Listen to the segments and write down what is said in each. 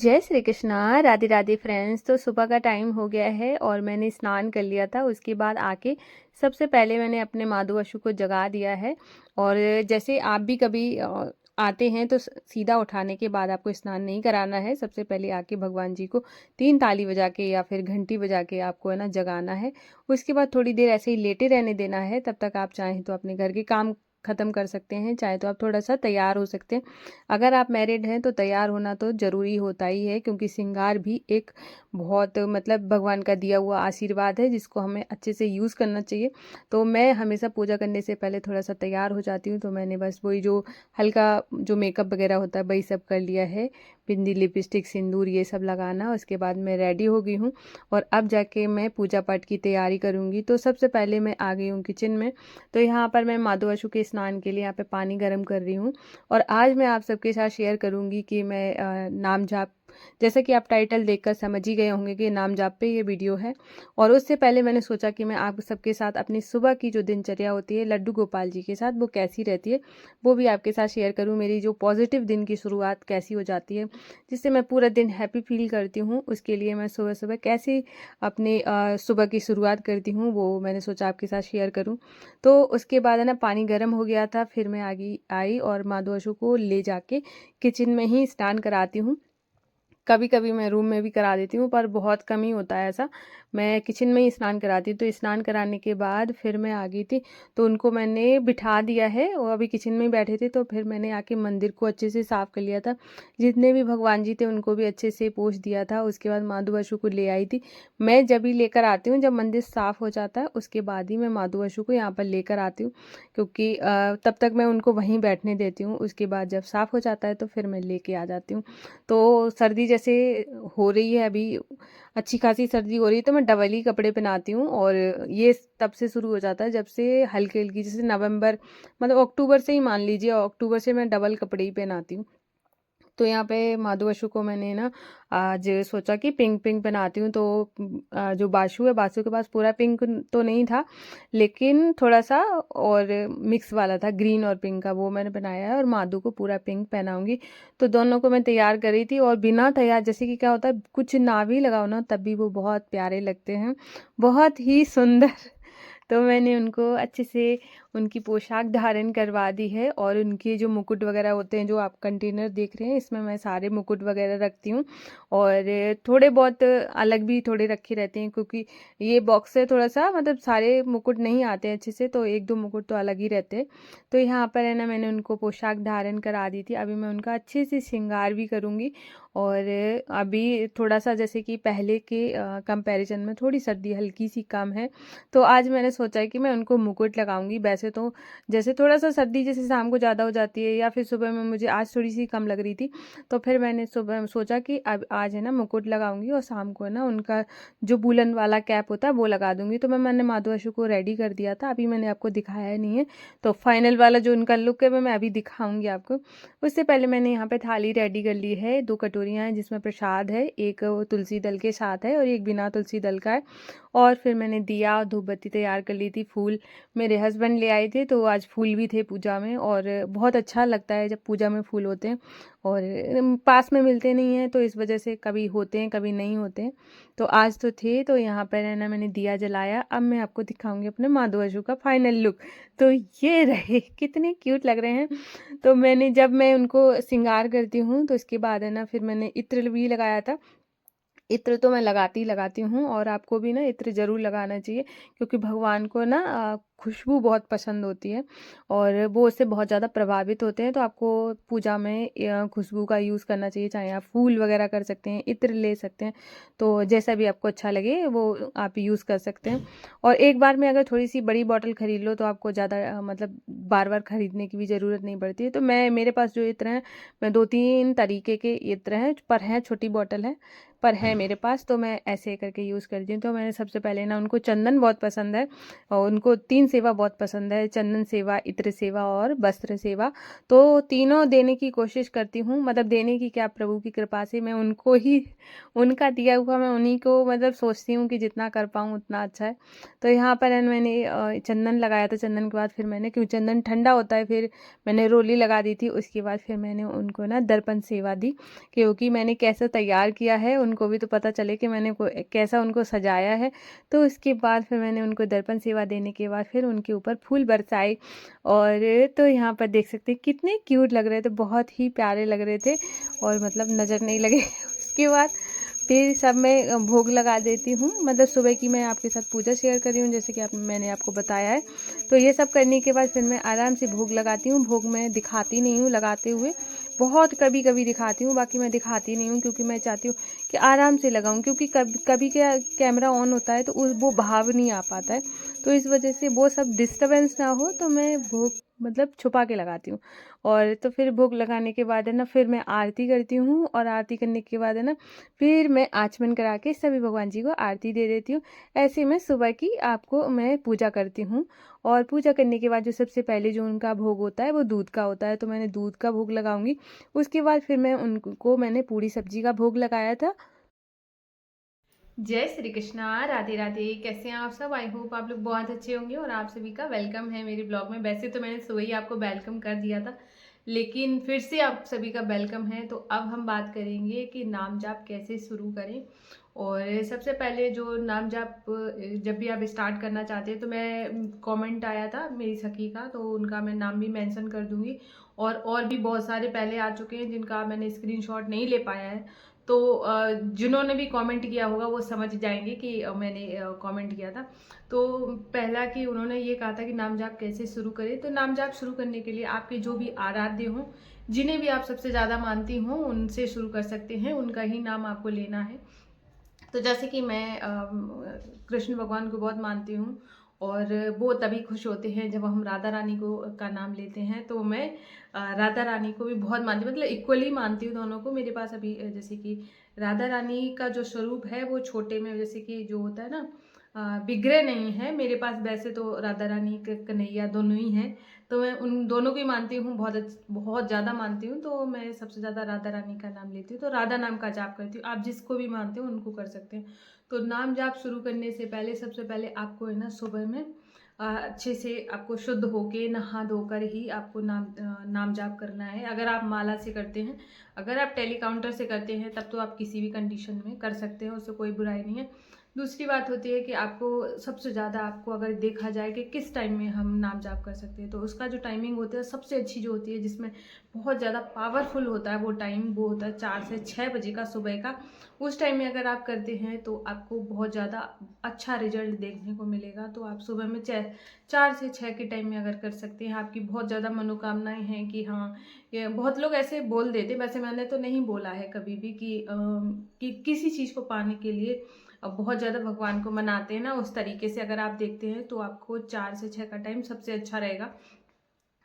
जय श्री कृष्णा। राधे राधे फ्रेंड्स। तो सुबह का टाइम हो गया है और मैंने स्नान कर लिया था। उसके बाद आके सबसे पहले मैंने अपने माधु अशु को जगा दिया है। और जैसे आप भी कभी आते हैं तो सीधा उठाने के बाद आपको स्नान नहीं कराना है। सबसे पहले आके भगवान जी को 3 ताली बजा के या फिर घंटी बजा के आपको है ना जगाना है। उसके बाद थोड़ी देर ऐसे ही लेटे रहने देना है। तब तक आप चाहें तो अपने घर के काम ख़त्म कर सकते हैं, चाहे तो आप थोड़ा सा तैयार हो सकते हैं। अगर आप मैरिड हैं तो तैयार होना तो ज़रूरी होता ही है, क्योंकि श्रृंगार भी एक बहुत मतलब भगवान का दिया हुआ आशीर्वाद है जिसको हमें अच्छे से यूज़ करना चाहिए। तो मैं हमेशा पूजा करने से पहले थोड़ा सा तैयार हो जाती हूँ। तो मैंने बस वही जो हल्का जो मेकअप वगैरह होता है वही सब कर लिया है। बिंदी, लिपस्टिक, सिंदूर ये सब लगाना। उसके बाद मैं रेडी हो गई हूँ और अब जाके मैं पूजा पाठ की तैयारी करूँगी। तो सबसे पहले मैं आ गई हूँ किचन में। तो यहाँ पर मैं माधु अशु के स्नान के लिए यहाँ पे पानी गर्म कर रही हूँ। और आज मैं आप सबके साथ शेयर करूंगी कि मैं नाम जाप, जैसा कि आप टाइटल देखकर समझ ही गए होंगे कि नाम जाप पे ये वीडियो है। और उससे पहले मैंने सोचा कि मैं आप सबके साथ अपनी सुबह की जो दिनचर्या होती है लड्डू गोपाल जी के साथ वो कैसी रहती है वो भी आपके साथ शेयर करूं। मेरी जो पॉजिटिव दिन की शुरुआत कैसी हो जाती है, जिससे मैं पूरा दिन हैप्पी फील करती हूँ, उसके लिए मैं सुबह सुबह कैसे अपने सुबह की शुरुआत करती हूँ वो मैंने सोचा आपके साथ शेयर करूँ। तो उसके बाद है ना पानी गर्म हो गया था, फिर मैं आगे आई और माधु अशु को ले जाके किचन में ही स्नान कराती हूँ। कभी कभी मैं रूम में भी करा देती हूँ, पर बहुत कम ही होता है ऐसा। मैं किचन में ही स्नान कराती हूँ। तो स्नान कराने के बाद फिर मैं आ गई थी, तो उनको मैंने बिठा दिया है। और अभी किचन में ही बैठे थे तो फिर मैंने आके मंदिर को अच्छे से साफ़ कर लिया था। जितने भी भगवान जी थे उनको भी अच्छे से पोंछ दिया था। उसके बाद माधु अशु को ले आई थी। मैं जब भी लेकर आती हूँ, जब मंदिर साफ़ हो जाता है उसके बाद ही मैं माधु अशु को यहाँ पर लेकर आती हूँ, क्योंकि तब तक मैं उनको वहीं बैठने देती हूँ। उसके बाद जब साफ़ हो जाता है तो फिर मैं लेके आ जाती हूँ। तो सर्दी जैसे हो रही है अभी, अच्छी खासी सर्दी हो रही है, तो मैं डबल ही कपड़े पहनाती हूँ। और ये तब से शुरू हो जाता है जब से हल्की हल्की, जैसे नवंबर मतलब अक्टूबर से ही मान लीजिए, अक्टूबर से मैं डबल कपड़े ही पहनाती हूँ। तो यहाँ पे माधु अशु को मैंने ना आज सोचा कि पिंक पिंक बनाती हूँ। तो जो बाशु है, बाशु के पास पूरा पिंक तो नहीं था, लेकिन थोड़ा सा और मिक्स वाला था, ग्रीन और पिंक का, वो मैंने बनाया है। और माधु को पूरा पिंक पहनाऊंगी। तो दोनों को मैं तैयार कर रही थी। और बिना तैयार, जैसे कि क्या होता है कुछ ना भी लगाओ ना तब भी वो बहुत प्यारे लगते हैं, बहुत ही सुंदर। तो मैंने उनको अच्छे से उनकी पोशाक धारण करवा दी है। और उनके जो मुकुट वगैरह होते हैं, जो आप कंटेनर देख रहे हैं, इसमें मैं सारे मुकुट वगैरह रखती हूँ। और थोड़े बहुत अलग भी थोड़े रखे रहते हैं, क्योंकि ये बॉक्स है थोड़ा सा, मतलब सारे मुकुट नहीं आते हैं अच्छे से, तो एक दो मुकुट तो अलग ही रहते हैं। तो यहाँ पर है ना मैंने उनको पोशाक धारण करा दी थी। अभी मैं उनका अच्छे से श्रृंगार भी करूँगी। और अभी थोड़ा सा जैसे कि पहले के कंपैरिजन में थोड़ी सर्दी हल्की सी कम है, तो आज मैंने सोचा है कि मैं उनको मुकुट लगाऊंगी। वैसे तो जैसे थोड़ा सा सर्दी जैसे शाम को ज़्यादा हो जाती है या फिर सुबह में मुझे आज थोड़ी सी कम लग रही थी, तो फिर मैंने सुबह सोचा कि अब आज है ना मुकुट लगाऊंगी और शाम को है ना उनका जो बुलन वाला कैप होता है वो लगा दूंगी। तो मैंने माधु अशु को रेडी कर दिया था, अभी मैंने आपको दिखाया नहीं है। तो फाइनल वाला जो उनका लुक है वो मैं अभी दिखाऊंगी आपको। उससे पहले मैंने यहाँ पे थाली रेडी कर ली है। 2 कटोरियाँ हैं जिसमें प्रसाद है, एक तुलसी दल के साथ है और एक बिना तुलसी दल का है। और फिर मैंने दिया और धूप बत्ती तैयार कर ली थी। फूल मेरे हस्बैंड ले आए थे, तो आज फूल भी थे पूजा में। और बहुत अच्छा लगता है जब पूजा में फूल होते हैं, और पास में मिलते नहीं हैं, तो इस वजह से कभी होते हैं कभी नहीं होते हैं। तो आज तो थे, तो यहाँ पर है ना मैंने दिया जलाया। अब मैं आपको दिखाऊंगी अपने माधु अशु का फाइनल लुक। तो ये रहे, कितने क्यूट लग रहे हैं। तो मैंने जब मैं उनको श्रृंगार करती हूँ तो इसके बाद है ना फिर मैंने इत्र भी लगाया था। इत्र तो मैं लगाती ही लगाती हूँ, और आपको भी ना इत्र ज़रूर लगाना चाहिए, क्योंकि भगवान को ना खुशबू बहुत पसंद होती है और वो उससे बहुत ज़्यादा प्रभावित होते हैं। तो आपको पूजा में खुशबू का यूज़ करना चाहिए, चाहे आप फूल वगैरह कर सकते हैं, इत्र ले सकते हैं। तो जैसा भी आपको अच्छा लगे वो आप यूज़ कर सकते हैं। और एक बार में अगर थोड़ी सी बड़ी बॉटल खरीद लो तो आपको ज़्यादा मतलब बार बार खरीदने की भी ज़रूरत नहीं पड़ती है। तो मेरे पास जो इत्र हैं, मैं 2-3 तरीके के इत्र हैं, पर हैं छोटी बॉटल है, पर है मेरे पास, तो मैं ऐसे करके यूज़ करती हूँ। तो मैंने सबसे पहले ना, उनको चंदन बहुत पसंद है और उनको 3 सेवा बहुत पसंद है, चंदन सेवा, इत्र सेवा और वस्त्र सेवा। तो तीनों देने की कोशिश करती हूँ, मतलब देने की क्या, प्रभु की कृपा से मैं उनको ही, उनका दिया हुआ मैं उन्हीं को मतलब सोचती हूँ कि जितना कर पाऊँ उतना अच्छा है। तो यहाँ पर है मैंने चंदन लगाया था, चंदन के बाद फिर मैंने, क्यों चंदन ठंडा होता है, फिर मैंने रोली लगा दी थी। उसके बाद फिर मैंने उनको ना दर्पण सेवा दी, क्योंकि मैंने कैसा तैयार किया है उनको भी तो पता चले कि मैंने कैसा उनको सजाया है। तो उसके बाद फिर मैंने उनको दर्पण सेवा देने के बाद फिर उनके ऊपर फूल बरसाए। और तो यहाँ पर देख सकते हैं कितने क्यूट लग रहे थे, बहुत ही प्यारे लग रहे थे और मतलब नज़र नहीं लगे। उसके बाद फिर सब मैं भोग लगा देती हूँ, मतलब सुबह की मैं आपके साथ पूजा शेयर कर रही हूँ जैसे कि मैंने आपको बताया है। तो ये सब करने के बाद फिर मैं आराम से भोग लगाती हूँ। भोग मैं दिखाती नहीं हूँ लगाते हुए, बहुत कभी कभी दिखाती हूँ, बाकी मैं दिखाती नहीं हूँ, क्योंकि मैं चाहती हूँ कि आराम से लगाऊँ, क्योंकि कभी कभी क्या कैमरा ऑन होता है तो वो भाव नहीं आ पाता है। तो इस वजह से वो सब डिस्टर्बेंस ना हो तो मैं भोग मतलब छुपा के लगाती हूँ। और तो फिर भोग लगाने के बाद है ना, फिर मैं आरती करती हूँ, और आरती करने के बाद है ना, फिर मैं आचमन करा के सभी भगवान जी को आरती दे देती हूँ। ऐसे में सुबह की आपको मैं पूजा करती हूँ। और पूजा करने के बाद जो सबसे पहले जो उनका भोग होता है वो दूध का होता है, तो मैंने दूध का भोग लगाऊंगी। उसके बाद फिर मैंने पूरी सब्जी का भोग लगाया था। जय श्री कृष्णा, राधे राधे। कैसे हैं आप सब? आई होप आप लोग बहुत अच्छे होंगे और आप सभी का वेलकम है मेरे ब्लॉग में। वैसे तो मैंने सुबह ही आपको वेलकम कर दिया था, लेकिन फिर से आप सभी का वेलकम है। तो अब हम बात करेंगे कि नाम जाप कैसे शुरू करें। और सबसे पहले जो नाम जाप जब भी आप स्टार्ट करना चाहते हैं, तो मैं कमेंट आया था मेरी सखी का, तो उनका मैं नाम भी मेंशन कर दूंगी। और भी बहुत सारे पहले आ चुके हैं जिनका मैंने स्क्रीनशॉट नहीं ले पाया है। तो जिन्होंने भी कमेंट किया होगा वो समझ जाएंगे कि मैंने कमेंट किया था। तो पहला कि उन्होंने ये कहा था कि नाम जाप कैसे शुरू करें। तो नाम जाप शुरू करने के लिए आपके जो भी आराध्य हों, जिन्हें भी आप सबसे ज़्यादा मानती हों, उनसे शुरू कर सकते हैं, उनका ही नाम आपको लेना है। तो जैसे कि मैं कृष्ण भगवान को बहुत मानती हूँ, और वो तभी खुश होते हैं जब हम राधा रानी को का नाम लेते हैं। तो मैं राधा रानी को भी बहुत मानती हूँ, मतलब इक्वली मानती हूँ दोनों को। मेरे पास अभी जैसे कि राधा रानी का जो स्वरूप है वो छोटे में, जैसे कि जो होता है ना, विग्रह नहीं है मेरे पास। वैसे तो राधा रानी कन्हैया दोनों ही हैं, तो मैं उन दोनों को ही मानती हूँ, बहुत ज़्यादा मानती हूँ। तो मैं सबसे ज़्यादा राधा रानी का नाम लेती हूँ, तो राधा नाम का जाप करती हूँ। आप जिसको भी मानते हो उनको कर सकते हैं। तो नाम जाप शुरू करने से पहले सबसे पहले आपको है ना, सुबह में अच्छे से आपको शुद्ध होके नहा धोकर ही आपको नाम जाप करना है। अगर आप माला से करते हैं, अगर आप टेलीकाउंटर से करते हैं, तब तो आप किसी भी कंडीशन में कर सकते हैं, उससे कोई बुराई नहीं है। दूसरी बात होती है कि आपको सबसे ज़्यादा, आपको अगर देखा जाए कि किस टाइम में हम नाम जाप कर सकते हैं, तो उसका जो टाइमिंग होता है सबसे अच्छी जो होती है, जिसमें बहुत ज़्यादा पावरफुल होता है वो टाइम, वो होता है 4 से 6 बजे का सुबह का। उस टाइम में अगर आप करते हैं तो आपको बहुत ज़्यादा अच्छा रिजल्ट देखने को मिलेगा। तो आप सुबह में 4 से 6 के टाइम में अगर कर सकते हैं, आपकी बहुत ज़्यादा मनोकामनाएं हैं कि हाँ, ये बहुत लोग ऐसे बोल देते, वैसे मैंने तो नहीं बोला है कभी भी कि किसी चीज़ को पाने के लिए बहुत ज़्यादा भगवान को मनाते हैं ना, उस तरीके से अगर आप देखते हैं तो आपको 4 से 6 का टाइम सबसे अच्छा रहेगा।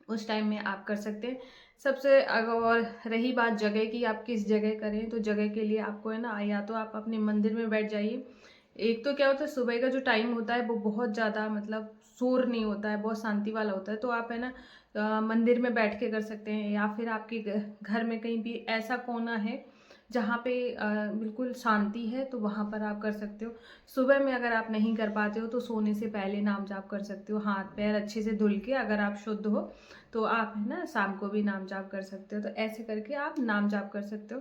उस टाइम में आप कर सकते हैं। सबसे और रही बात जगह की, आप किस जगह करें, तो जगह के लिए आपको है ना, या तो आप अपने मंदिर में बैठ जाइए। एक तो क्या होता है, सुबह का जो टाइम होता है वो बहुत ज़्यादा मतलब शोर नहीं होता है, बहुत शांति वाला होता है। तो आप है ना मंदिर में बैठ के कर सकते हैं, या फिर आपके घर में कहीं भी ऐसा कोना है जहाँ पे बिल्कुल शांति है, तो वहाँ पर आप कर सकते हो। सुबह में अगर आप नहीं कर पाते हो तो सोने से पहले नाम जाप कर सकते हो, हाथ पैर अच्छे से धुल के। अगर आप शुद्ध हो तो आप है ना शाम को भी नाम जाप कर सकते हो। तो ऐसे करके आप नाम जाप कर सकते हो।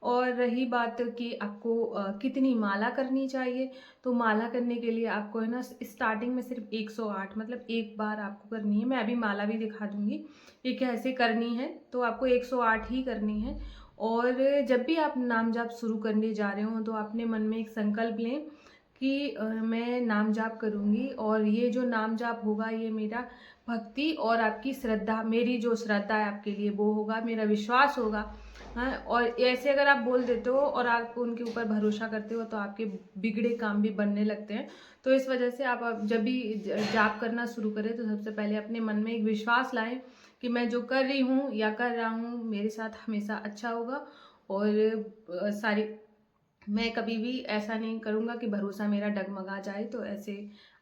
और रही बात कि आपको कितनी माला करनी चाहिए, तो माला करने के लिए आपको है ना स्टार्टिंग में सिर्फ 108 मतलब एक बार आपको करनी है। मैं अभी माला भी दिखा दूंगी कि कैसे करनी है। तो आपको 108 ही करनी है। और जब भी आप नाम जाप शुरू करने जा रहे हो तो अपने मन में एक संकल्प लें कि मैं नाम जाप करूंगी, और ये जो नाम जाप होगा ये मेरा भक्ति और आपकी श्रद्धा, मेरी जो श्रद्धा है आपके लिए वो होगा, मेरा विश्वास होगा। हाँ, और ऐसे अगर आप बोल देते हो और आप उनके ऊपर भरोसा करते हो तो आपके बिगड़े काम भी बनने लगते हैं। तो इस वजह से आप जब भी जाप करना शुरू करें तो सबसे पहले अपने मन में एक विश्वास लाएं कि मैं जो कर रही हूँ या कर रहा हूँ मेरे साथ हमेशा अच्छा होगा। और सारी, मैं कभी भी ऐसा नहीं करूँगा कि भरोसा मेरा डगमगा जाए। तो ऐसे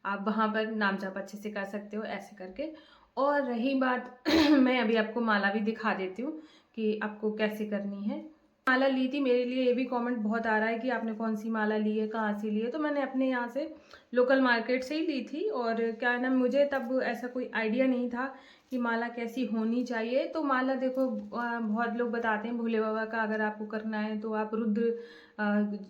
आप वहाँ पर नाम जाप अच्छे से कर सकते हो ऐसे करके। और रही बात मैं अभी आपको माला भी दिखा देती हूँ कि आपको कैसे करनी है। माला ली थी, मेरे लिए ये भी कमेंट बहुत आ रहा है कि आपने कौन सी माला ली है, कहाँ से ली है। तो मैंने अपने यहाँ से लोकल मार्केट से ही ली थी। और क्या है ना, मुझे तब ऐसा कोई आइडिया नहीं था कि माला कैसी होनी चाहिए। तो माला देखो, बहुत लोग बताते हैं भोले बाबा का अगर आपको करना है तो आप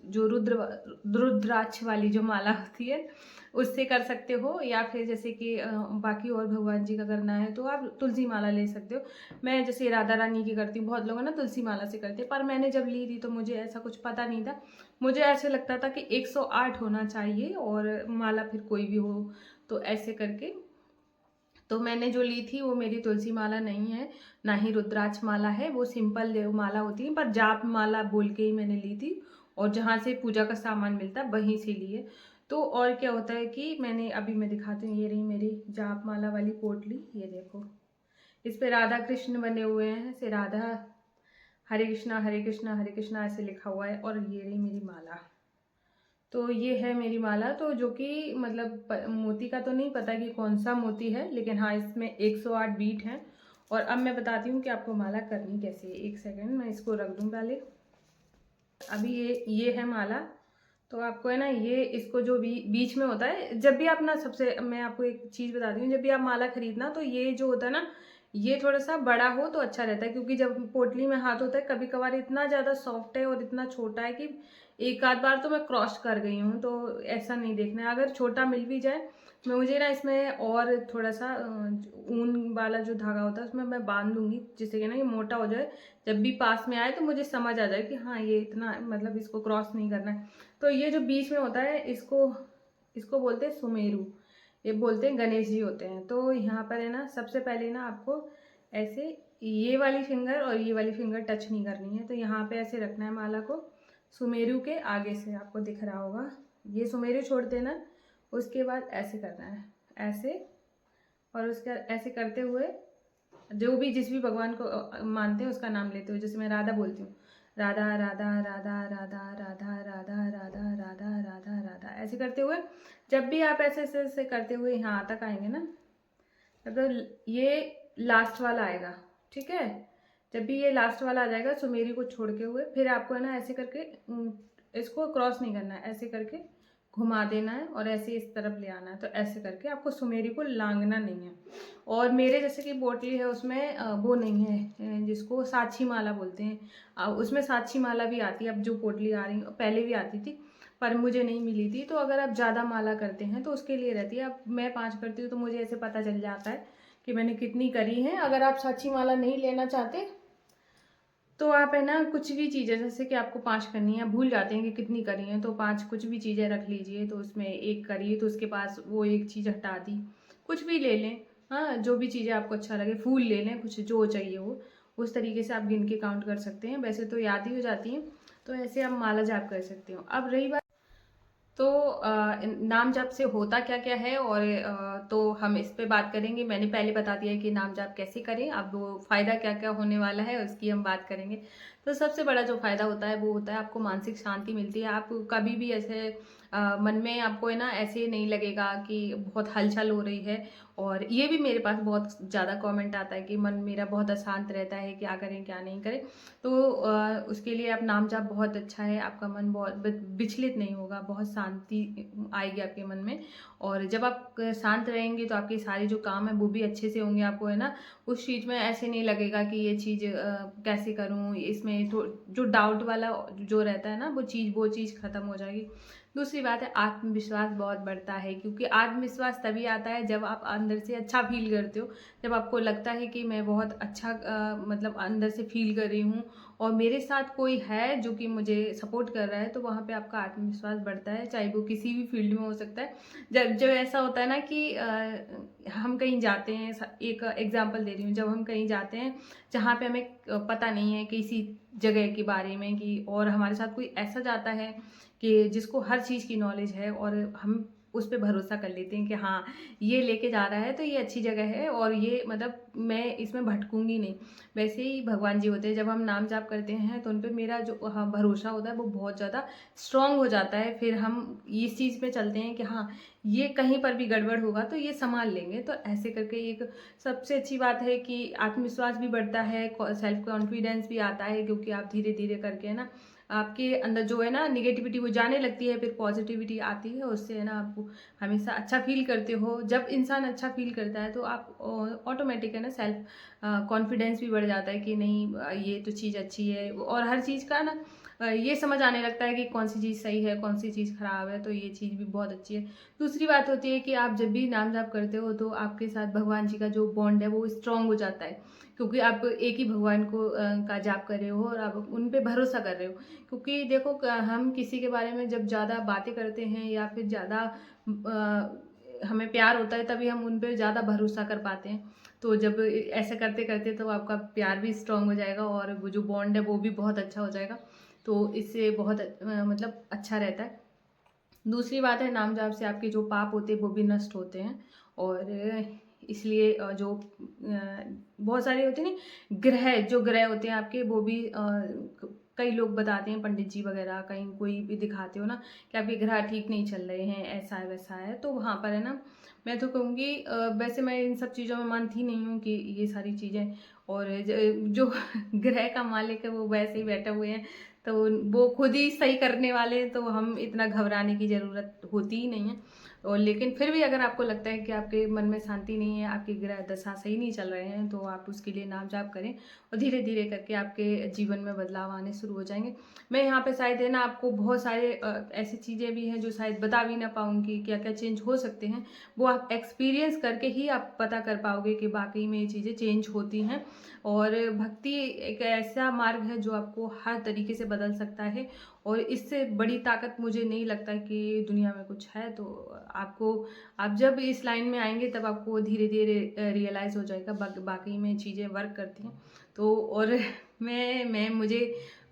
जो रुद्राक्ष वाली जो माला होती है उससे कर सकते हो, या फिर जैसे कि बाकी और भगवान जी का करना है तो आप तुलसी माला ले सकते हो। मैं जैसे राधा रानी की करती हूँ, बहुत लोग हैं ना तुलसी माला से करते हैं, पर मैंने जब ली थी तो मुझे ऐसा कुछ पता नहीं था। मुझे ऐसे लगता था कि 108 होना चाहिए और माला फिर कोई भी हो, तो ऐसे करके तो मैंने जो ली थी वो मेरी तुलसी माला नहीं है, ना ही रुद्राक्ष माला है, वो सिंपल देव माला होती है, पर जाप माला बोल के ही मैंने ली थी। और जहाँ से पूजा का सामान मिलता है वहीं से ली है। तो और क्या होता है कि मैंने अभी मैं दिखाती हूँ, ये रही मेरी जाप माला वाली पोटली, ये देखो इस पे राधा कृष्ण बने हुए हैं, से राधा हरे कृष्णा हरे कृष्णा हरे कृष्णा ऐसे लिखा हुआ है। और ये रही मेरी माला, तो ये है मेरी माला। तो जो कि मतलब मोती का तो नहीं पता कि कौन सा मोती है, लेकिन हाँ इसमें 108 बीट हैं। और अब मैं बताती हूँ कि आपको माला करनी कैसे है। एक सेकेंड मैं इसको रख दूँ पहले। अभी ये है माला। तो आपको है ना, ये इसको जो बीच में होता है, जब भी आप ना, सबसे मैं आपको एक चीज़ बताती हूँ, जब भी आप माला खरीदना तो ये जो होता है ना, ये थोड़ा सा बड़ा हो तो अच्छा रहता है। क्योंकि जब पोटली में हाथ होता है कभी कभार इतना ज़्यादा सॉफ्ट है और इतना छोटा है कि एक आध बार तो मैं क्रॉस कर गई हूँ, तो ऐसा नहीं देखना है। अगर छोटा मिल भी जाए, मुझे ना इसमें और थोड़ा सा ऊन वाला जो धागा होता है उसमें मैं बांध दूंगी, जिससे कि ना ये मोटा हो जाए। जब भी पास में आए तो मुझे समझ आ जाए कि हाँ ये इतना, मतलब इसको क्रॉस नहीं करना है। तो ये जो बीच में होता है इसको इसको बोलते हैं सुमेरु, ये बोलते हैं गणेश जी होते हैं। तो यहाँ पर है ना, सबसे पहले ना आपको ऐसे ये वाली फिंगर और ये वाली फिंगर टच नहीं करनी है। तो यहाँ पे ऐसे रखना है माला को, सुमेरु के आगे से, आपको दिख रहा होगा ये सुमेरु छोड़ देना। उसके बाद ऐसे करना है, ऐसे, और उसके ऐसे करते हुए जो भी जिस भी भगवान को मानते हैं उसका नाम लेते हुए, जैसे मैं राधा बोलती हूँ, राधा राधा राधा राधा राधा राधा राधा राधा राधा राधा, ऐसे करते हुए जब भी आप ऐसे ऐसे ऐसे करते हुए यहाँ तक आएंगे ना, मतलब ये लास्ट वाला आएगा, ठीक है। जब भी ये लास्ट वाला आ जाएगा सुमेरी को छोड़ के हुए, फिर आपको है ना ऐसे करके इसको क्रॉस नहीं करना है, ऐसे करके घुमा देना है और ऐसे इस तरफ ले आना है। तो ऐसे करके आपको सुमेरी को लांगना नहीं है। और मेरे जैसे कि पोटली है उसमें वो नहीं है, जिसको साक्षी माला बोलते हैं, उसमें साक्षी माला भी आती है। अब जो पोटली आ रही पहले भी आती थी पर मुझे नहीं मिली थी। तो अगर आप ज़्यादा माला करते हैं तो उसके लिए रहती है। अब मैं 5 करती हूँ तो मुझे ऐसे पता चल जाता है कि मैंने कितनी करी है। अगर आप साक्षी माला नहीं लेना चाहते तो आप है ना, कुछ भी चीज़ें, जैसे कि आपको 5 करनी है, भूल जाते हैं कि कितनी करी है, तो 5 कुछ भी चीज़ें रख लीजिए। तो उसमें एक करी तो उसके पास वो एक चीज़ हटा दी, कुछ भी ले लें। हाँ, जो भी चीज़ें आपको अच्छा लगे, फूल ले लें, कुछ जो चाहिए वो, उस तरीके से आप गिन के काउंट कर सकते हैं। वैसे तो याद ही हो जाती हैं, तो ऐसे आप माला जाप कर सकते हो। अब रही बात, तो नाम जाप से होता क्या क्या है, और तो हम इस पे बात करेंगे। मैंने पहले बता दिया है कि नाम जाप कैसे करें, अब वो फ़ायदा क्या क्या होने वाला है उसकी हम बात करेंगे। तो सबसे बड़ा जो फ़ायदा होता है वो होता है आपको मानसिक शांति मिलती है। आप कभी भी ऐसे मन में आपको है ना ऐसे नहीं लगेगा कि बहुत हलचल हो रही है। और ये भी मेरे पास बहुत ज़्यादा कमेंट आता है कि मन मेरा बहुत अशांत रहता है, क्या करें क्या नहीं करें। तो उसके लिए आप नाम जाप बहुत अच्छा है, आपका मन बहुत विचलित नहीं होगा, बहुत शांति आएगी आपके मन में। और जब आप शांत रहेंगे तो आपके सारे जो काम है वो भी अच्छे से होंगे। आपको है ना उस चीज़ में ऐसे नहीं लगेगा कि ये चीज़ कैसे करूँ, इसमें जो डाउट वाला जो रहता है ना वो चीज़ खत्म हो जाएगी। दूसरी बात है, आत्मविश्वास बहुत बढ़ता है, क्योंकि आत्मविश्वास तभी आता है जब आप अंदर से अच्छा फील करते हो। जब आपको लगता है कि मैं बहुत अच्छा मतलब अंदर से फील कर रही हूँ और मेरे साथ कोई है जो कि मुझे सपोर्ट कर रहा है, तो वहाँ पे आपका आत्मविश्वास बढ़ता है, चाहे वो किसी भी फील्ड में हो सकता है। जब जब ऐसा होता है ना कि हम कहीं जाते हैं, एक एग्जांपल दे रही हूँ, जब हम कहीं जाते हैं जहाँ पे हमें पता नहीं है किसी जगह के बारे में, कि और हमारे साथ कोई ऐसा जाता है कि जिसको हर चीज़ की नॉलेज है, और हम उस पे भरोसा कर लेते हैं कि हाँ ये लेके जा रहा है तो ये अच्छी जगह है और ये मतलब मैं इसमें भटकूंगी नहीं। वैसे ही भगवान जी होते हैं, जब हम नाम जाप करते हैं तो उन पे मेरा जो हाँ भरोसा होता है वो बहुत ज़्यादा स्ट्रांग हो जाता है। फिर हम इस चीज़ पे चलते हैं कि हाँ ये कहीं पर भी गड़बड़ होगा तो ये संभाल लेंगे। तो ऐसे करके एक सबसे अच्छी बात है कि आत्मविश्वास भी बढ़ता है, सेल्फ कॉन्फिडेंस भी आता है, क्योंकि आप धीरे धीरे करके है ना आपके अंदर जो है ना निगेटिविटी वो जाने लगती है, फिर पॉजिटिविटी आती है, उससे है ना आप हमेशा अच्छा फील करते हो। जब इंसान अच्छा फील करता है तो आप ऑटोमेटिक है ना सेल्फ कॉन्फिडेंस भी बढ़ जाता है कि नहीं ये तो चीज़ अच्छी है, और हर चीज़ का ना ये समझ आने लगता है कि कौन सी चीज़ सही है कौन सी चीज़ खराब है, तो ये चीज़ भी बहुत अच्छी है। दूसरी बात होती है कि आप जब भी नाम जाप करते हो तो आपके साथ भगवान जी का जो बॉन्ड है वो स्ट्रांग हो जाता है, क्योंकि आप एक ही भगवान को का जाप कर रहे हो और आप उन पे भरोसा कर रहे हो। क्योंकि देखो हम किसी के बारे में जब ज़्यादा बातें करते हैं या फिर ज़्यादा हमें प्यार होता है तभी हम उन पे ज़्यादा भरोसा कर पाते हैं। तो जब ऐसा करते करते तो आपका प्यार भी स्ट्रांग हो जाएगा और वो जो बॉन्ड है वो भी बहुत अच्छा हो जाएगा। तो इससे बहुत मतलब अच्छा रहता है। दूसरी बात है नाम जाप से आपके जो पाप होते हैं वो भी नष्ट होते हैं, और इसलिए जो बहुत सारे होते हैं ना ग्रह, जो ग्रह होते हैं आपके वो भी कई लोग बताते हैं, पंडित जी वगैरह कहीं कोई भी दिखाते हो ना कि आपके ग्रह ठीक नहीं चल रहे हैं, ऐसा है वैसा है, तो वहाँ पर है ना मैं तो कहूँगी वैसे मैं इन सब चीज़ों में मानती नहीं हूँ कि ये सारी चीज़ें, और जो ग्रह का मालिक है वो वैसे ही बैठे हुए हैं तो वो खुद ही सही करने वाले हैं, तो हम इतना घबराने की ज़रूरत होती ही नहीं है। और लेकिन फिर भी अगर आपको लगता है कि आपके मन में शांति नहीं है, आपकी ग्रह दशा सही नहीं चल रहे हैं, तो आप उसके लिए नाम जाप करें और धीरे धीरे करके आपके जीवन में बदलाव आने शुरू हो जाएंगे। मैं यहाँ पे शायद है ना आपको बहुत सारे ऐसी चीज़ें भी हैं जो शायद बता भी ना पाऊँगी क्या क्या चेंज हो सकते हैं, वो आप एक्सपीरियंस करके ही आप पता कर पाओगे कि वाकई में ये चीज़ें चेंज होती हैं। और भक्ति एक ऐसा मार्ग है जो आपको हर तरीके से बदल सकता है, और इससे बड़ी ताकत मुझे नहीं लगता कि दुनिया में कुछ है। तो आपको, आप जब इस लाइन में आएंगे तब आपको धीरे धीरे रियलाइज़ हो जाएगा बाकी में चीज़ें वर्क करती हैं। तो और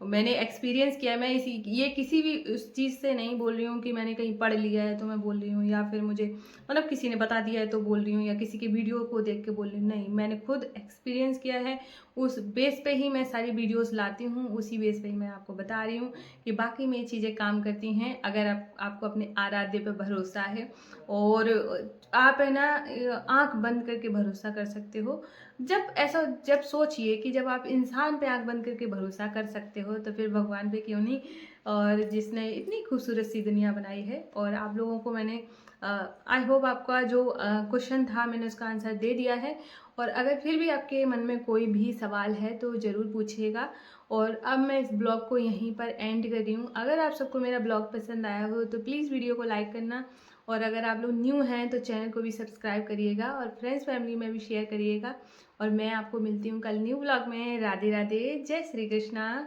मैंने एक्सपीरियंस किया है। मैं ये किसी भी उस चीज़ से नहीं बोल रही हूँ कि मैंने कहीं पढ़ लिया है तो मैं बोल रही हूँ, या फिर मुझे मतलब किसी ने बता दिया है तो बोल रही हूँ, या किसी की वीडियो को देख के बोल रही हूँ, नहीं, मैंने खुद एक्सपीरियंस किया है। उस बेस पे ही मैं सारी वीडियोस लाती हूँ, उसी बेस पे ही मैं आपको बता रही हूँ कि बाकी में ये चीज़ें काम करती हैं अगर आपको अपने आराध्य पे भरोसा है। और आप है ना आँख बंद करके भरोसा कर सकते हो। जब सोचिए कि जब आप इंसान पे आँख बंद करके भरोसा कर सकते हो तो फिर भगवान पे क्यों नहीं, और जिसने इतनी खूबसूरत सी दुनिया बनाई है। और आप लोगों को मैंने आई होप आपका जो क्वेश्चन था मैंने उसका आंसर दे दिया है। और अगर फिर भी आपके मन में कोई भी सवाल है तो ज़रूर पूछिएगा। और अब मैं इस ब्लॉग को यहीं पर एंड कर रही हूँ। अगर आप सबको मेरा ब्लॉग पसंद आया हो तो प्लीज़ वीडियो को लाइक करना, और अगर आप लोग न्यू हैं तो चैनल को भी सब्सक्राइब करिएगा और फ्रेंड्स फैमिली में भी शेयर करिएगा। और मैं आपको मिलती हूँ कल न्यू ब्लॉग में। राधे राधे, जय श्री कृष्णा।